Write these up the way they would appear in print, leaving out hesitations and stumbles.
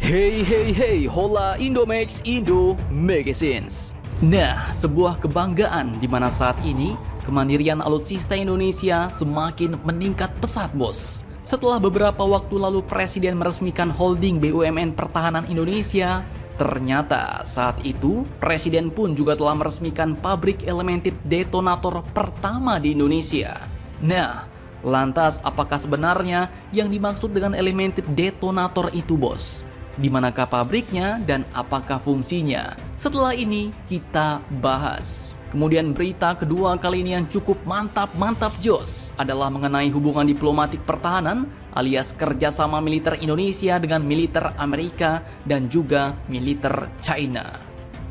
Hey, hola Indomax Indo Magazines. Nah, sebuah kebanggaan di mana saat ini kemandirian alutsista Indonesia semakin meningkat pesat, bos. Setelah beberapa waktu lalu Presiden meresmikan holding BUMN Pertahanan Indonesia, ternyata saat itu Presiden pun juga telah meresmikan pabrik elemented detonator pertama di Indonesia. Nah, lantas apakah sebenarnya yang dimaksud dengan elemented detonator itu, bos? Di manakah pabriknya dan apakah fungsinya? Setelah ini kita bahas. Kemudian berita kedua kali ini yang cukup mantap jos adalah mengenai hubungan diplomatik pertahanan alias kerjasama militer Indonesia dengan militer Amerika dan juga militer China.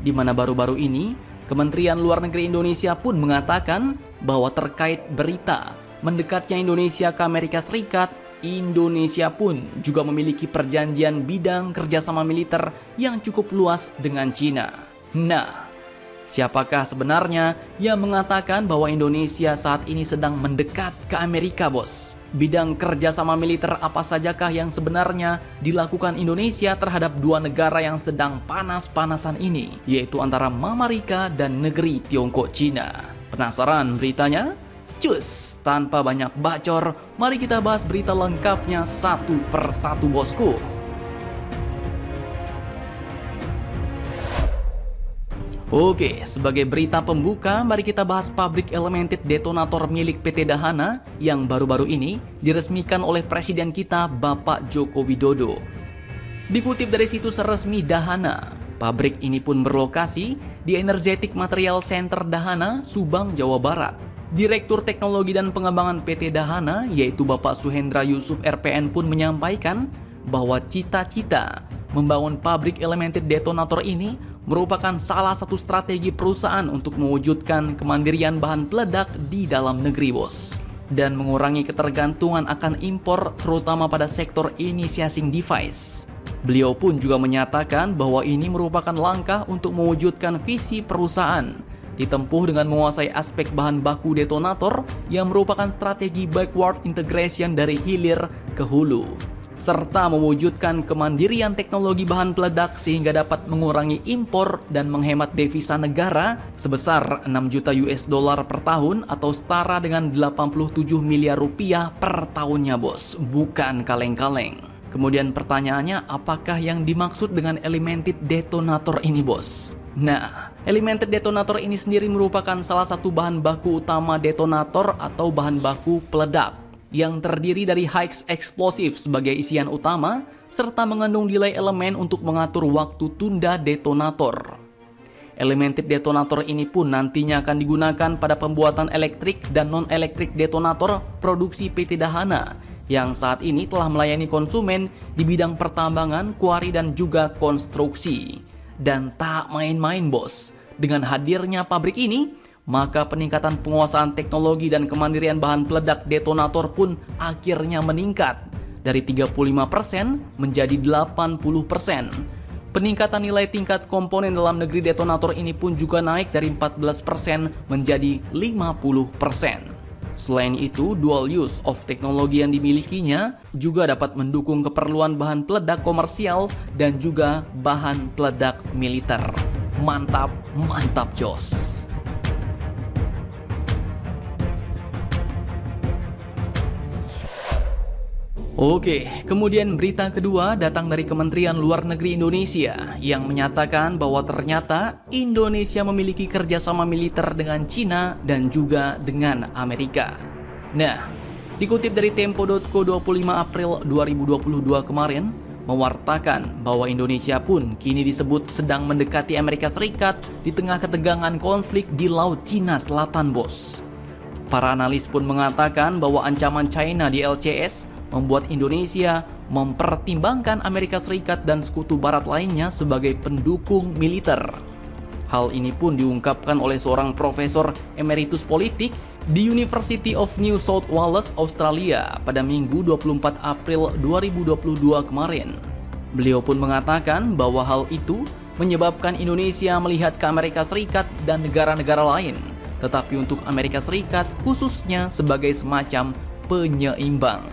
Di mana baru-baru ini Kementerian Luar Negeri Indonesia pun mengatakan bahwa terkait berita mendekatnya Indonesia ke Amerika Serikat, Indonesia pun juga memiliki perjanjian bidang kerjasama militer yang cukup luas dengan Cina. Nah, siapakah sebenarnya yang mengatakan bahwa Indonesia saat ini sedang mendekat ke Amerika, bos? Bidang kerjasama militer apa sajakah yang sebenarnya dilakukan Indonesia terhadap dua negara yang sedang panas-panasan ini, yaitu antara Amerika dan negeri Tiongkok Cina? Penasaran beritanya? Cus, tanpa banyak bacor, mari kita bahas berita lengkapnya satu per satu, bosku. Oke, sebagai berita pembuka, mari kita bahas pabrik elemented detonator milik PT Dahana yang baru-baru ini diresmikan oleh Presiden kita, Bapak Joko Widodo. Dikutip dari situs resmi Dahana, pabrik ini pun berlokasi di Energetic Material Center Dahana, Subang, Jawa Barat. Direktur Teknologi dan Pengembangan PT Dahana, yaitu Bapak Suhendra Yusuf RPN pun menyampaikan bahwa cita-cita membangun pabrik elemented detonator ini merupakan salah satu strategi perusahaan untuk mewujudkan kemandirian bahan peledak di dalam negeri, bos, dan mengurangi ketergantungan akan impor terutama pada sektor initiating device. Beliau pun juga menyatakan bahwa ini merupakan langkah untuk mewujudkan visi perusahaan ditempuh dengan menguasai aspek bahan baku detonator yang merupakan strategi backward integration dari hilir ke hulu, serta mewujudkan kemandirian teknologi bahan peledak sehingga dapat mengurangi impor dan menghemat devisa negara sebesar 6 juta US dollar per tahun atau setara dengan 87 miliar rupiah per tahunnya, bos. Bukan kaleng-kaleng. Kemudian pertanyaannya, apakah yang dimaksud dengan elemented detonator ini, bos? Nah, elemented detonator ini sendiri merupakan salah satu bahan baku utama detonator atau bahan baku peledak yang terdiri dari high explosive sebagai isian utama serta mengandung nilai elemen untuk mengatur waktu tunda detonator. Elemented detonator ini pun nantinya akan digunakan pada pembuatan elektrik dan non-elektrik detonator produksi PT Dahana yang saat ini telah melayani konsumen di bidang pertambangan, kuari dan juga konstruksi. Dan tak main-main, bos. Dengan hadirnya pabrik ini, maka peningkatan penguasaan teknologi dan kemandirian bahan peledak detonator pun akhirnya meningkat dari 35% menjadi 80%. Peningkatan nilai tingkat komponen dalam negeri detonator ini pun juga naik dari 14% menjadi 50%. Selain itu, dual use of teknologi yang dimilikinya juga dapat mendukung keperluan bahan peledak komersial dan juga bahan peledak militer. Mantap jos. Oke, kemudian berita kedua datang dari Kementerian Luar Negeri Indonesia yang menyatakan bahwa ternyata Indonesia memiliki kerjasama militer dengan Cina dan juga dengan Amerika. Nah, dikutip dari Tempo.co 25 April 2022 kemarin, mewartakan bahwa Indonesia pun kini disebut sedang mendekati Amerika Serikat di tengah ketegangan konflik di Laut Cina Selatan, bos. Para analis pun mengatakan bahwa ancaman China di LCS membuat Indonesia mempertimbangkan Amerika Serikat dan sekutu barat lainnya sebagai pendukung militer. Hal ini pun diungkapkan oleh seorang profesor emeritus politik di University of New South Wales, Australia pada Minggu 24 April 2022 kemarin. Beliau pun mengatakan bahwa hal itu menyebabkan Indonesia melihat ke Amerika Serikat dan negara-negara lain, tetapi untuk Amerika Serikat khususnya sebagai semacam penyeimbang.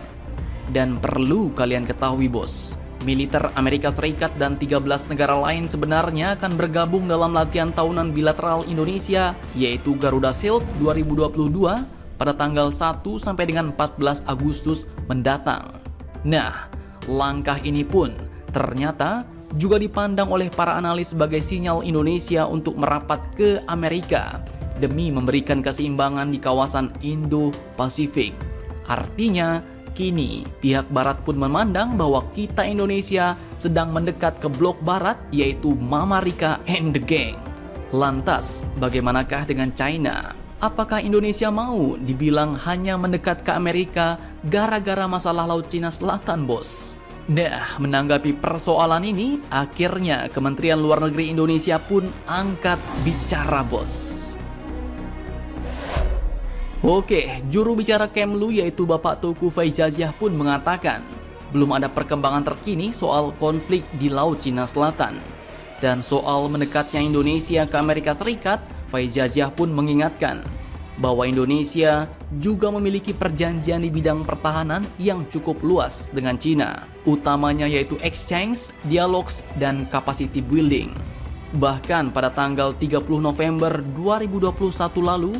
Dan perlu kalian ketahui, bos, militer Amerika Serikat dan 13 negara lain sebenarnya akan bergabung dalam latihan tahunan bilateral Indonesia, yaitu Garuda Shield 2022 pada tanggal 1 sampai dengan 14 Agustus mendatang. Nah, langkah ini pun ternyata juga dipandang oleh para analis sebagai sinyal Indonesia untuk merapat ke Amerika demi memberikan keseimbangan di kawasan Indo-Pasifik. Artinya, kini pihak Barat pun memandang bahwa kita Indonesia sedang mendekat ke blok Barat, yaitu Mama Rika and the Gang. Lantas, bagaimanakah dengan China? Apakah Indonesia mau dibilang hanya mendekat ke Amerika gara-gara masalah Laut Cina Selatan, bos? Nah, menanggapi persoalan ini, akhirnya Kementerian Luar Negeri Indonesia pun angkat bicara, bos. Oke, juru bicara Kemlu yaitu Bapak Teuku Faizasyah pun mengatakan belum ada perkembangan terkini soal konflik di Laut Cina Selatan. Dan soal mendekatnya Indonesia ke Amerika Serikat, Faizasyah pun mengingatkan bahwa Indonesia juga memiliki perjanjian di bidang pertahanan yang cukup luas dengan Cina, utamanya yaitu exchange, dialogues, dan capacity building. Bahkan pada tanggal 30 November 2021 lalu,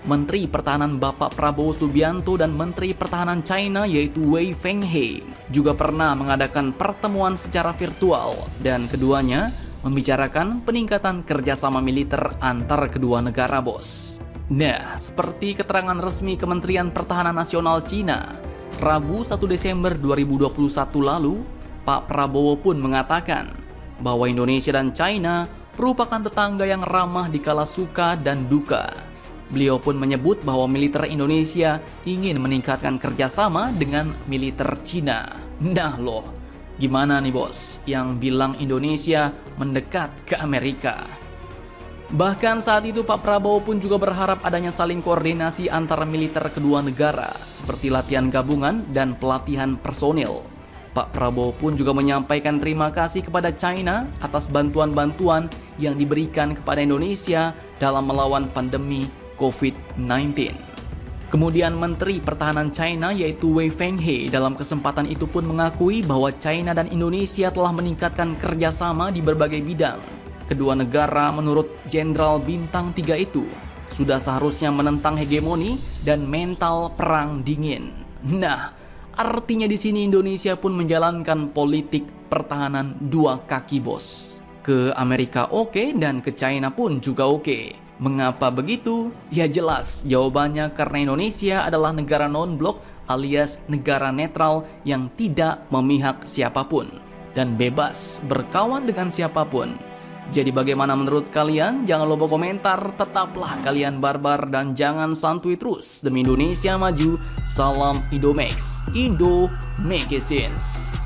Menteri Pertahanan Bapak Prabowo Subianto dan Menteri Pertahanan China yaitu Wei Fenghe juga pernah mengadakan pertemuan secara virtual dan keduanya membicarakan peningkatan kerjasama militer antar kedua negara, bos. Nah, seperti keterangan resmi Kementerian Pertahanan Nasional Cina, Rabu 1 Desember 2021 lalu, Pak Prabowo pun mengatakan bahwa Indonesia dan China merupakan tetangga yang ramah di kala suka dan duka. Beliau pun menyebut bahwa militer Indonesia ingin meningkatkan kerjasama dengan militer Cina. Nah loh, gimana nih bos yang bilang Indonesia mendekat ke Amerika? Bahkan saat itu Pak Prabowo pun juga berharap adanya saling koordinasi antara militer kedua negara seperti latihan gabungan dan pelatihan personil. Pak Prabowo pun juga menyampaikan terima kasih kepada China atas bantuan-bantuan yang diberikan kepada Indonesia dalam melawan pandemi COVID-19. Kemudian Menteri Pertahanan China yaitu Wei Fenghe dalam kesempatan itu pun mengakui bahwa China dan Indonesia telah meningkatkan kerjasama di berbagai bidang. Kedua negara menurut Jenderal Bintang 3 itu sudah seharusnya menentang hegemoni dan mental perang dingin. Nah, artinya di sini Indonesia pun menjalankan politik pertahanan dua kaki, bos. Ke Amerika oke dan ke China pun juga oke. Mengapa begitu? Ya jelas, jawabannya karena Indonesia adalah negara non-blok alias negara netral yang tidak memihak siapapun dan bebas berkawan dengan siapapun. Jadi bagaimana menurut kalian? Jangan lupa komentar, tetaplah kalian barbar dan jangan santuy terus. Demi Indonesia maju, salam Indomax, Indo make it sense.